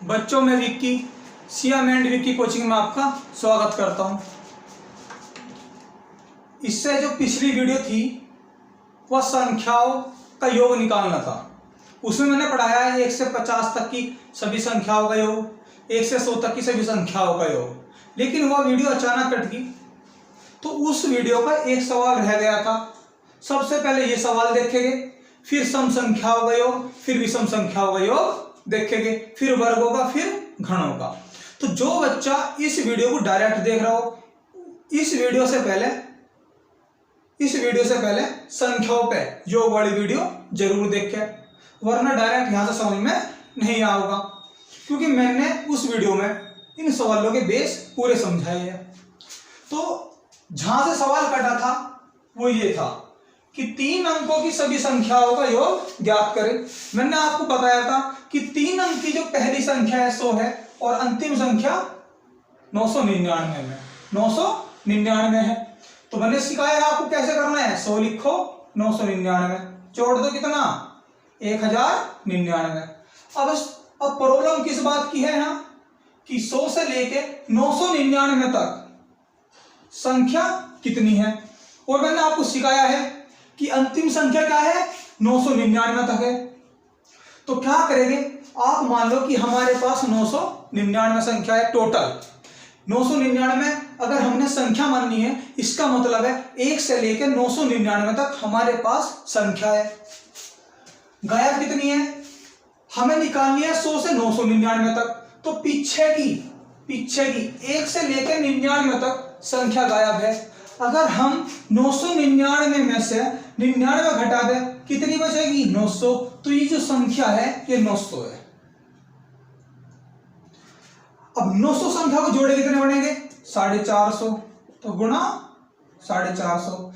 बच्चों में Vicky SIAM and Vicky coaching में आपका स्वागत करता हूं। इससे जो पिछली वीडियो थी वह संख्याओं का योग निकालना था। उसमें मैंने पढ़ाया है 1 से 50 तक की सभी संख्याओं का योग, 1 से 100 तक की सभी संख्याओं का योग, लेकिन वह वीडियो अचानक कट गई। तो उस वीडियो का एक सवाल रह गया था। सबसे पहले ये सवाल देखेंगे, फिर सम संख्याओं का योग, फिर विषम संख्याओं का योग देखेंगे, फिर वर्गों का, फिर घनों का। तो जो बच्चा इस वीडियो को डायरेक्ट देख रहा हो, इस वीडियो से पहले संख्याओं पे योग वाली वीडियो जरूर देखे, वरना डायरेक्ट यहां से समझ में नहीं आओगा, क्योंकि मैंने उस वीडियो में इन सवालों के बेस पूरे समझाए हैं। तो जहां से सवाल कटा था वो ये था कि 3 अंकों की सभी संख्याओं का योग ज्ञात करें। मैंने आपको बताया था कि 3 अंक की जो पहली संख्या है 100 है और अंतिम संख्या 999 में 999 है। तो मैंने सिखाया है आपको कैसे करना है। 100 लिखो, 999 जोड़ दो, कितना 1099। अब प्रॉब्लम किस बात की है यहाँ कि 100 से लेके 999 तक संख्या कितनी है, और मैंने आपको सिखाया है कि अंतिम संख्या क्या है, 999 तक है। तो क्या करेंगे, आप मान लो कि हमारे पास 999 संख्या है टोटल। 999 अगर हमने संख्या माननी है, इसका मतलब है 1 से लेकर 999 तक हमारे पास संख्या है। गायब कितनी है, हमें निकालनी है 100 से 999 तक। तो पीछे की 1 से लेकर 99 तक संख्या गायब है। अगर हम 999 में से 99 घटा दें, कितनी बचेगी, 900। तो ये जो संख्या है ये 900 है। अब 900 संख्या को जोड़े कितने बनेंगे, 450। तो गुणा 450।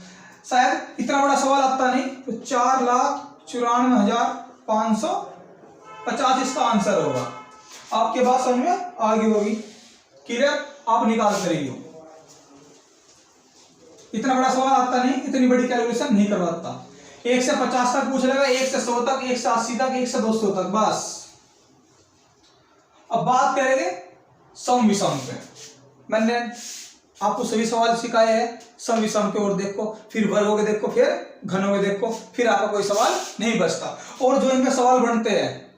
शायद इतना बड़ा सवाल आता नहीं, तो 4,94,550 इसका आंसर होगा। आपके बात समझ में आगे होगी, क्लियर, आप निकाल करेंगे। इतना बड़ा सवाल आता नहीं, इतनी बड़ी कैलकुलेशन नहीं करवाता। 1 से 50 तक पूछ लेगा, 1 से 100 तक, 1 से 80 तक, 1 से 200 तक, बस। अब बात करेंगे सम विषम पे। मैंने आपको सभी सवाल सिखाए हैं सम विषम के, और देखो, फिर वर्गों के देखो, फिर घनों के देखो, फिर आपका कोई सवाल नहीं बचता। और जो इनमें सवाल बनते हैं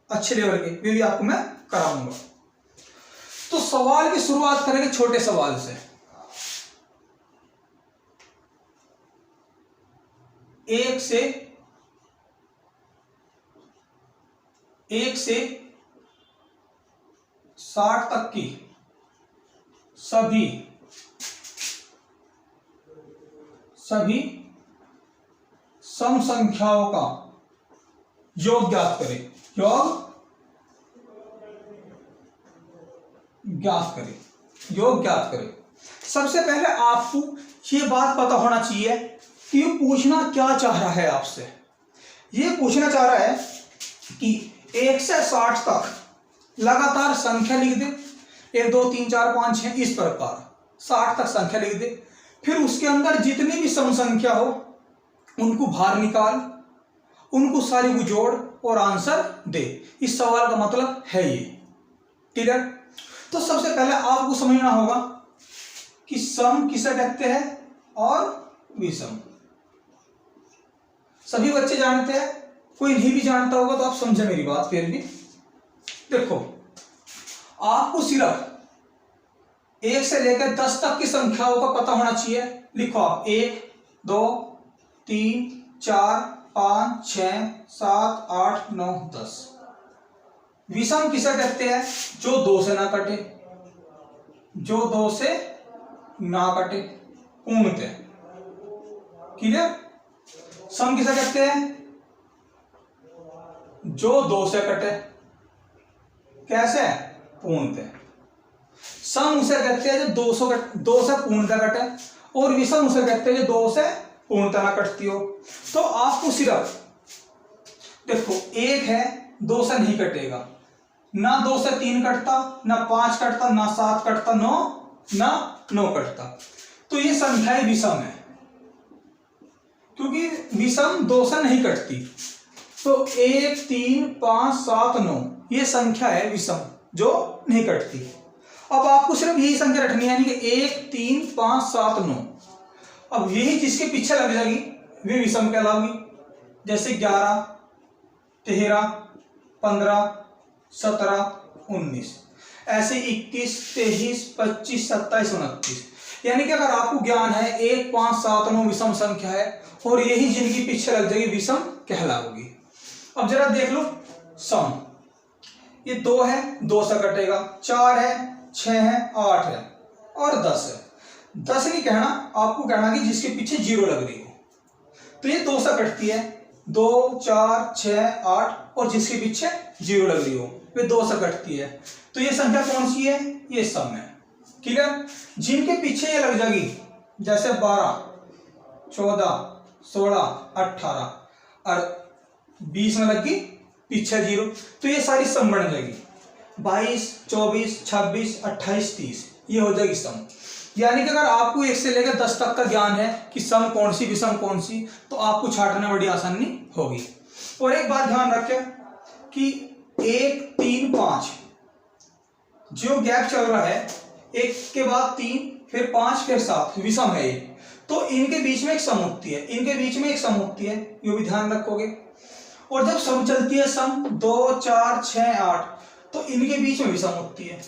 अच्छे लेवल के, वे भी आपको मैं कराऊंगा। तो सवाल की शुरुआत करेंगे छोटे सवाल से। 1 से 60 तक की सभी सम संख्याओं का योग ज्ञात करें। योग ज्ञात करें। सबसे पहले आपको ये बात पता होना चाहिए कि ये पूछना क्या चाह रहा है आपसे। ये पूछना चाह रहा है कि 1 से 60 तक लगातार संख्या लिख दे, 1 2 3 4 5 6 इस प्रकार 60 तक संख्या लिख दे। फिर उसके अंदर जितनी भी सम संख्या हो उनको बाहर निकाल, उनको सारी को जोड़ और आंसर दे। इस सवाल का मतलब है ये, क्लियर। तो सबसे पहले आपको समझना होगा कि सम किसे कहते हैं और विषम। सभी बच्चे जानते हैं, कोई नहीं भी जानता होगा तो आप समझे मेरी बात। फिर भी देखो, आपको सिर्फ 1 से लेकर 10 तक की संख्याओं का पता होना चाहिए। लिखो आप 1 2 3 4 5 6 7 8 9 10। विषम किसे कहते हैं, जो 2 से ना कटे, पूर्णतः, क्लियर। सम किसे कहते हैं, जो 2 से कटे, कैसे, पूर्णतः। सम उसे कहते हैं जो 2 से पूर्णतः कटे, और विषम उसे कहते हैं जो 2 से पूर्णतः ना कटती हो। तो आपको सिर्फ देखो, 1 है 2 से नहीं कटेगा, ना 2 से 3 कटता, ना 5 कटता, ना 7 कटता, ना 9 कटता। तो ये संख्याएं विषम है, क्योंकि विषम 2 से नहीं कटती। तो 1 3 5 7 9 ये संख्या है विषम जो नहीं कटती। अब आपको सिर्फ यही संख्या रखनी है, यानी कि 1 3 5 7 9। अब यही जिसके पीछे लग जाएगी वे विषम कहलाएगी, जैसे 11 13 15 17 19, ऐसे 21 23 25 27 29। यानी कि अगर आपको ज्ञान है 1 5 7 9 विषम संख्या है और यही जिनकी पीछे लग जाएगी विषम कहलाओगी। अब जरा देख लो सम, ये 2 है 2 से कटेगा, 4 है 6 है 8 है और 10 है। 10 नहीं कहना, आपको कहना कि जिसके पीछे 0 लग रही हो, तो ये 2 से कटती है, 2 4 6 8 और जिसके पीछे 0 लग रही हो वे 2 से कटती है। तो ये संख्या कौन सी है? ये सम है। क्लियर? जिनके पीछे ये लग जाएगी, जैसे 12 14 16 18 और 20 में लगी पीछे 0, तो ये सारी सम बन जाएगी। 22 24 26 28 30 ये हो जाएगी सम। यानी कि अगर आपको 1 से लेकर 10 तक का ज्ञान है कि सम कौन सी विषम कौन सी, तो आपको छांटने में बड़ी आसानी होगी। और एक बात ध्यान रखें कि 1 3 5 जो गैप चल रहा है, 1 के बाद 3 फिर 5 फिर 7 विषम है ये, तो इनके बीच में एक सम होती है, इनके बीच में एक सम होती है, ये भी ध्यान रखोगे। और जब सम चलती है सम 2 4 6 8, तो इनके बीच में भी सम होती है।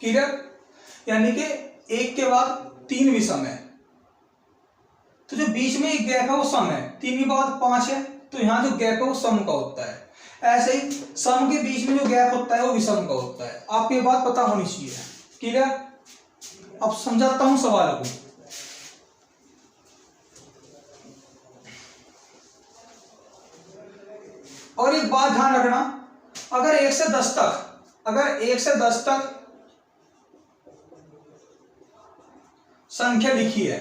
क्लियर? यानी कि 1 के बाद 3 विषम है, तो जो बीच में एक गैप है वो सम है, 3 के बाद 5 है, तो यहां जो गैप है वो सम का होता है। ऐसे ही सम के बीच में जो गैप होता है वो विषम का होता है। आपको ये बात पता होनी चाहिए। क्लियर? अब समझाता हूं सवाल को। और एक बात ध्यान रखना, अगर 1 से 10 तक, अगर 1 से 10 तक संख्या लिखी है,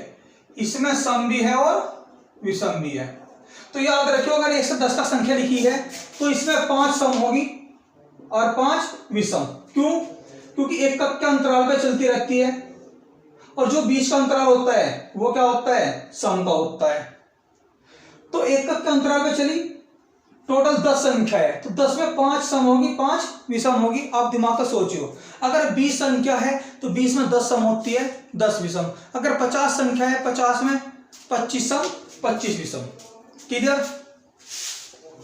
इसमें सम भी है और विषम भी है, तो याद रखियो अगर 1 से 10 तक संख्या लिखी है तो इसमें 5 सम होगी और 5 विषम। क्यों? क्योंकि 1 तक के अंतराल पे चलती रहती है और जो बीच का अंतराल होता है वो क्या होता है? सम का होता है। तो 1 तक के अंतराल पे चली, टोटल 10 संख्या है, तो 10 में 5 सम होगी 5 विषम होगी। आप दिमाग का सोचियो, अगर 20 संख्या है तो 20 में 10 सम होती है 10 विषम। अगर 50 संख्या है 50 में 25 सम 25 विषम। क्लियर?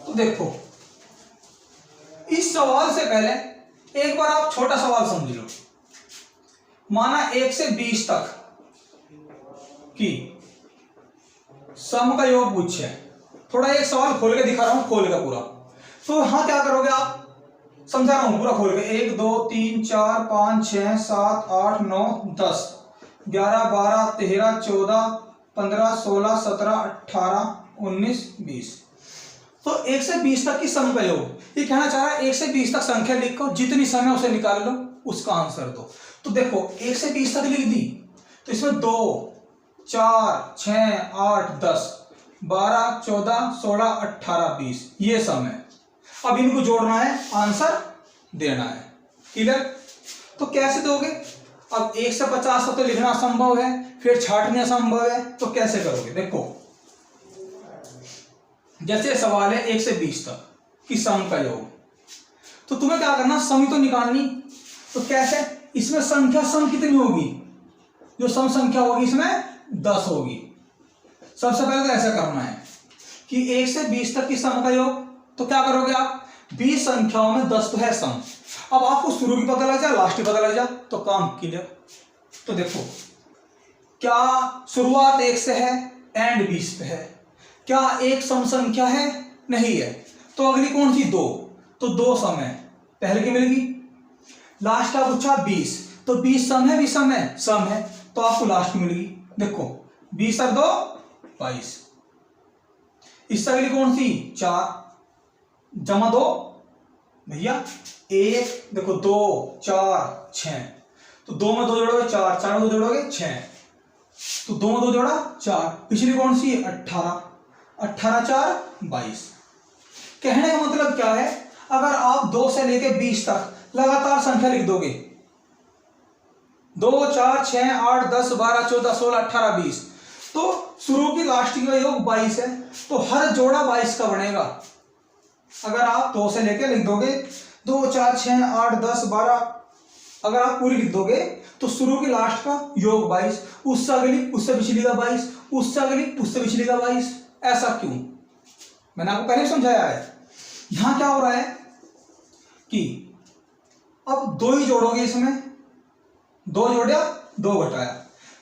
तो देखो इस सवाल से पहले एक बार आप छोटा सवाल समझ लो। माना 1 से 20 तक की सम का योग पूछे, थोड़ा एक सवाल खोल के दिखा रहा हूं, खोल के पूरा। तो यहां क्या करोगे आप, समझा रहा हूं पूरा खोल के। 1 2 3 4 5 6 7 8 9 10 11 12 13 14 15 16 17 18 19 20। तो 1 से 20 तक की सम का योग। ये कहना चाह रहा है 1 से 20 तक संख्या लिखो, जितनी सम है उसे निकाल लो, उसका आंसर दो। तो देखो 1 से 20 तक लिख दी, तो इसमें 2 4 6 8 10 12 14 16 18 20 ये सम है। अब इनको जोड़ना है, आंसर देना है। क्लियर? तो कैसे दोगे? अब 1 से 50 तक तो लिखना असंभव है, फिर छांटना असंभव है, तो कैसे करोगे? देखो जैसे सवाल है 1 से 20 तक की सम का योग, तो तुम्हें क्या करना, सम तो निकालनी। तो कैसे? इसमें संख्या सम कितनी होगी? जो सम संख्या होगी इसमें 10 होगी। सबसे पहले तो ऐसा करना है कि 1 से 20 तक की सम का योग, तो क्या करोगे आप, 20 संख्याओं में 10 तो है सम। अब आपको शुरू की पता लग जाए लास्ट की पता लग जाए तो काम क्लियर। तो देखो क्या शुरुआत 1 से है एंड 20 पे है, क्या एक सम संख्या है? नहीं है, तो अगली कौन सी? 2, तो 2 सम है, पहले की मिलेगी। लास्ट का पूछा 20, तो 20 सम है विषम है? सम है, तो आपको लास्ट की मिलेगी। देखो 20 और 2 22। इससे अगली कौन सी? 4 जमा 2 भैया 1, देखो 2 4 6, तो 2 में 2 जोड़ोगे 4, 4 में 2 जोड़ोगे 6, तो 2 में 2 जोड़ा 4। पिछली कौन सी? 18, 18 4 22। कहने का मतलब क्या है, अगर आप 2 से लेके 20 तक लगातार संख्या लिख दोगे, 2 4 6 8 10 12 14 16 18 20, तो शुरू की लास्ट का योग 22 है, तो हर जोड़ा 22 का बनेगा। अगर आप 2 से लेके लिख दोगे 2 4 6 8 10 12, अगर आप पूरी लिख दोगे तो शुरू की लास्ट का योग 22, उससे अगली उससे पिछली का 22, उससे अगली उससे पिछली का 22। ऐसा क्यों? मैंने आपको पहले समझाया है। यहां क्या हो रहा है कि अब 2 ही जोड़ोगे, इसमें 2 जोड़ा 2 घटाया।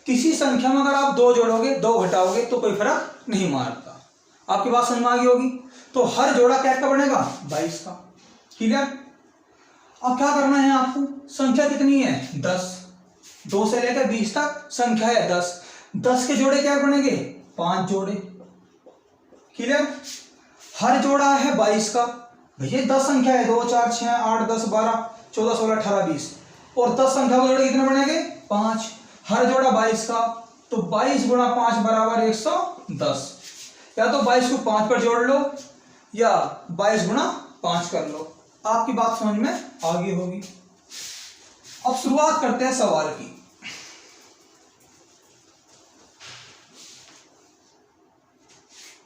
किसी संख्या में अगर आप 2 जोड़ोगे 2 घटाओगे तो कोई फर्क नहीं मारता। आपकी बात समझ में आ गई होगी। तो हर जोड़ा क्या का बनेगा? 22 का। क्लियर? अब क्या करना है आपको? संख्या कितनी है? 10। 2 से लेकर 20 तक संख्या है 10। 10 के जोड़े क्या बनेंगे? 5 जोड़े। क्लियर? हर जोड़ा है 22 का। भैया 10 संख्या है, 2 4 6 8 10 12 14 16 18 20, और 10 संख्या के जोड़े कितने बनेंगे? 5। हर जोड़ा 22 का, तो 22 गुणा 5 बराबर 110। या तो 22 को 5 पर जोड़ लो या 22 गुणा 5 कर लो। आपकी बात समझ में आ गई होगी। अब शुरुआत करते हैं सवाल की।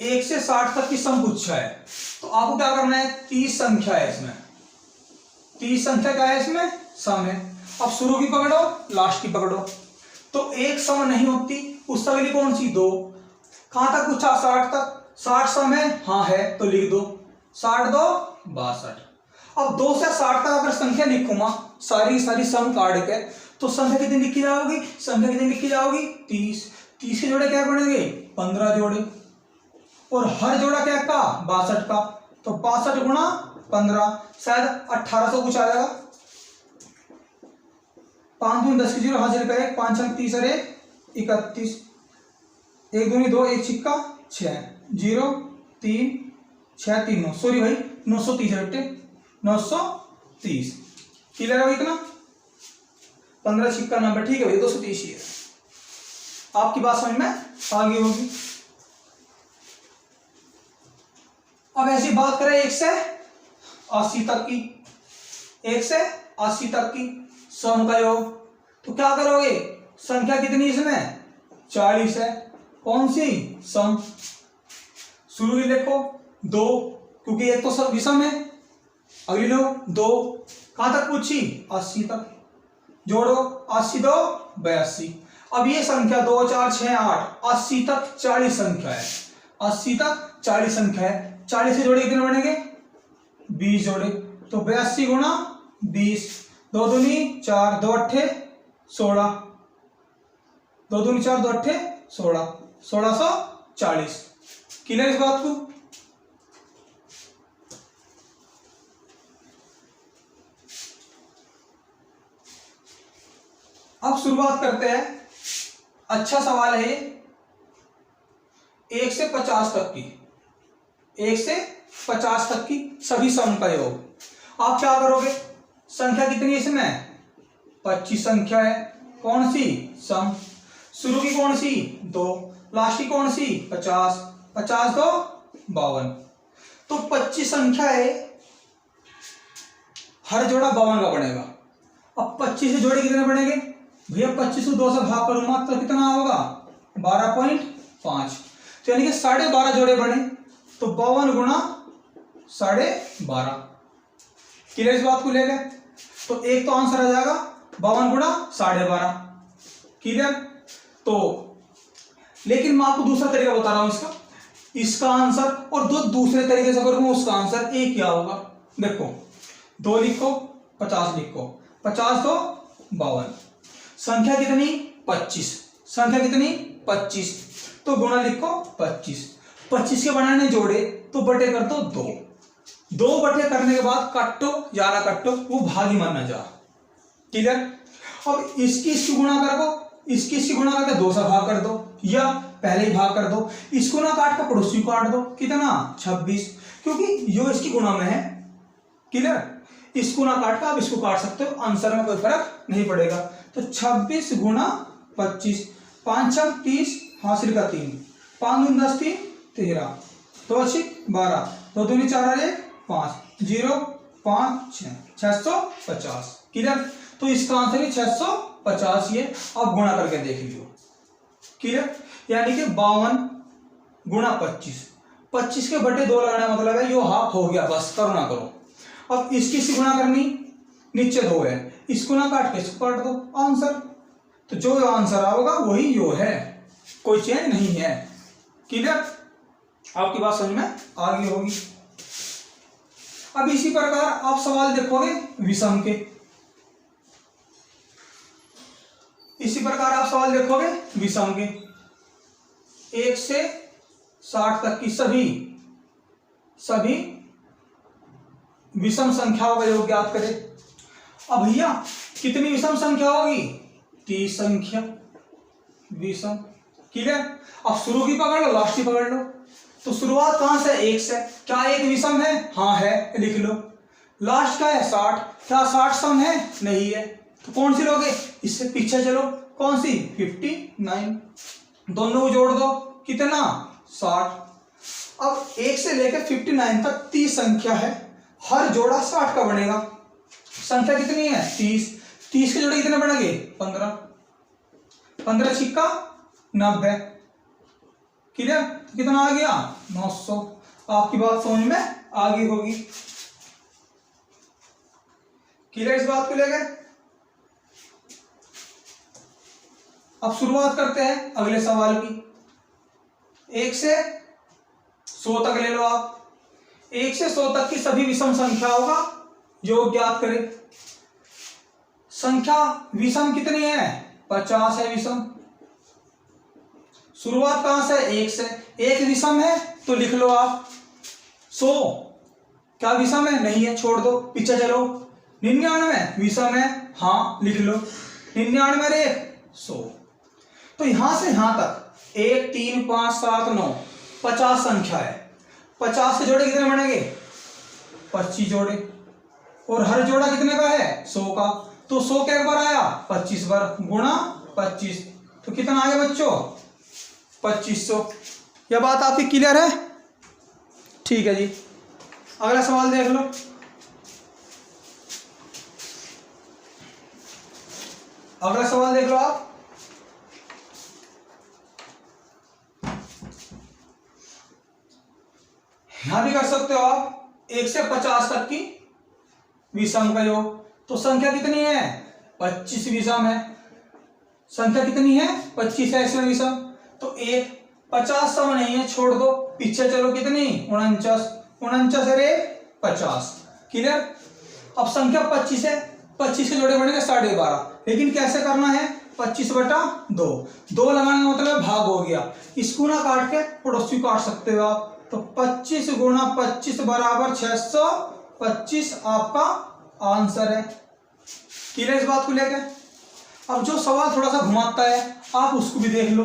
एक से 60 तक की सम पूछा है, तो आपको क्या करना है? 30 संख्या है इसमें, 30 संख्या क्या है इसमें? सम है। अब शुरू की पकड़ो, लास्ट की पकड़ो, तो एक सम नहीं होती, उससे अगली कौन सी? 2। कहां तक पूछा? 60 तक। 60 सम है? हाँ है, तो लिख दो। 60 2 62। अब 2 से 60 तक अगर संख्या लिखूंगा सारी सारी सम काट के, तो संख्या कितनी लिखी जाओगी? संख्या कितनी लिखी जाओगी? 30। 30 के जोड़े क्या बनेंगे? 15 जोड़े। और हर जोड़ा क्या का? 62 का। तो 62 गुणा 15, शायद 1800 कुछ आएगा। 5 दूनी 10 की 0 हाजिर का 1, 5 अंक 30 अरे 31, 1 दूनी 2 1 छिक्का 6 0 3 6 3 9, सॉरी भाई 930 है बेटे, 930। क्लियर है इतना? 15 छिक्का नंबर, ठीक है भाई 230 ही है। आपकी बात समझ में आ गई होगी। अब ऐसी बात करें 1 से 80 तक की, 1 से 80 तक की सम का योग, तो क्या करोगे? संख्या कितनी इसमें? 40 है। कौन सी? सम। शुरू में देखो 2, क्योंकि एक तो सब विषम है। अगली लो 2, कहां तक पूछी? 80 तक। जोड़ो 80 2 82। अब ये संख्या 2 4 6 8 80 तक 40 संख्या है, 80 तक 40 संख्या है। 40 से जोड़े कितने बनेंगे? 20 जोड़े। तो 82 गुणा 20, 2 दूनी 4 2 अट्ठे 16, 2 दूनी 4 2 अट्ठे 16, 1640। क्लियर इस बात को? अब शुरुआत करते हैं। अच्छा सवाल है 1 से 50 तक की, 1 से 50 तक की सभी सम का योग। आप क्या करोगे? संख्या कितनी है इसमें? 25 संख्या है। कौन सी? सम। शुरू की कौन सी? 2, लास्ट की कौन सी? 50। 50 2 52। तो 25 संख्या है, हर जोड़ा 52 का बनेगा। अब 25 से जोड़े कितने बनेंगे? भैया 25 को 2 से भाग करूंगा तो कितना होगा? 12.5। तो यानी कि 12.5 जोड़े बने, तो 52 गुणा 12.5। क्लियर इस बात को ले गए? तो एक तो आंसर आ जाएगा 52 गुणा 12.5। क्लियर? तो लेकिन मैं आपको दूसरा तरीका बता रहा हूं इसका आंसर, और दो दूसरे तरीके से करूंगा उसका आंसर एक क्या होगा। देखो 2 लिखो 50 लिखो, 50 2 52। संख्या कितनी? 25। संख्या कितनी? 25। तो गुणा लिखो 25। 25 के बनाने जोड़े तो बटे कर दो 2। 2 बटे करने के बाद काटो या ना काटो, वो भागी माना जा। क्लियर? अब इसकी गुणा कर दो, इसकी गुणा करके 2 से भाग कर दो, या पहले ही भाग कर दो। इसको ना काट कर पड़ोसी को काट दो। कितना? 26, क्योंकि यो इसकी गुणा में है। क्लियर? इसको ना काट कर आप इसको काट सकते हो, आंसर में कोई फर्क नहीं पड़ेगा। तो 26 गुणा 25, 5 6 30 हासिल का 3, 5 दूनी 10 3 13, 2 अच्छी 12, 2 दूनी 4 अरे 5 0 5 6 650। क्लियर? तो इसका आंसर ही 650 ही है। अब गुणा करके देख लीजिए। क्लियर? यानी कि 52 गुणा 25, 25 के बटे 2 लगाना मतलब है यो हाफ हो गया, बस करो ना करो। अब इसकी गुणा करनी, नीचे 2 है, इसको ना काट के इसको काट दो, आंसर। तो जो आंसर आओगा वही यो है, कोई चेंज नहीं है। क्लियर? आपकी बात समझ में आ गई होगी। अब इसी प्रकार आप सवाल देखोगे विषम के, इसी प्रकार आप सवाल देखोगे विषम के। 1 से 60 तक की सभी विषम संख्याओं का योग ज्ञात करें। अब भैया कितनी विषम संख्या होगी? 30 संख्या विषम। क्लियर? अब शुरू की पकड़ लो, लास्ट की पकड़ लो। तो शुरुआत कहां से? 1 से। क्या 1 विषम है? हाँ है, लिख लो। लास्ट का है 60, क्या 60 सम है? नहीं है। तो कौन सी लोगे? इससे पीछे चलो, कौन सी? 59। दोनों को जोड़ दो, कितना? 60। अब 1 से लेकर 59 तक 30 संख्या है, हर जोड़ा 60 का बनेगा। संख्या कितनी है? 30। 30 के जोड़े कितने बनेंगे? 15। 15 छिक्का 90। क्लियर? कितना आ गया? 900। आपकी बात समझ में आ गई होगी। क्लियर इस बात को लेकर? अब शुरुआत करते हैं अगले सवाल की। 1 से 100 तक ले लो आप। 1 से 100 तक की सभी विषम संख्याओं का योग ज्ञात करें। संख्या विषम कितनी है? 50 है विषम। शुरुआत कहां से? 1 से। 1 विषम है तो लिख लो आप। 100 क्या विषम है? नहीं है, छोड़ दो, पीछे चलो। 99 विषम है, हाँ लिख लो। 99 रे 100। तो यहां से यहां तक 1 3 5 7 9 50 संख्या है। 50 के जोड़े कितने बनेंगे? 25 जोड़े। और हर जोड़ा कितने का है? 100 का। तो 100 क्या बार आया? 25 बार, गुणा 25। तो कितना आ गया बच्चों? 2500। यह बात आपकी क्लियर है? ठीक है जी। अगला सवाल देख लो। अगला सवाल देख लो आप। यहां भी कर सकते हो आप। 1 से 50 तक की विषम का योग। तो संख्या कितनी है? 25 विषम है। संख्या कितनी है? 25 है इसमें विषम। तो 1 50 सम नहीं है, छोड़ दो, पीछे चलो। कितनी? 49। 49 रे 50। क्लियर? अब संख्या 25 है, 25 के जोड़े बनेंगे 12.5। लेकिन कैसे करना है? 25/2। 2 लगाने का मतलब भाग हो गया। इसको ना काट के पड़ोसी काट सकते हो आप। तो 25 गुणा 25 बराबर 625 आपका आंसर है। क्लियर इस बात को लेकर? अब जो सवाल थोड़ा सा घुमाता है आप उसको भी देख लो।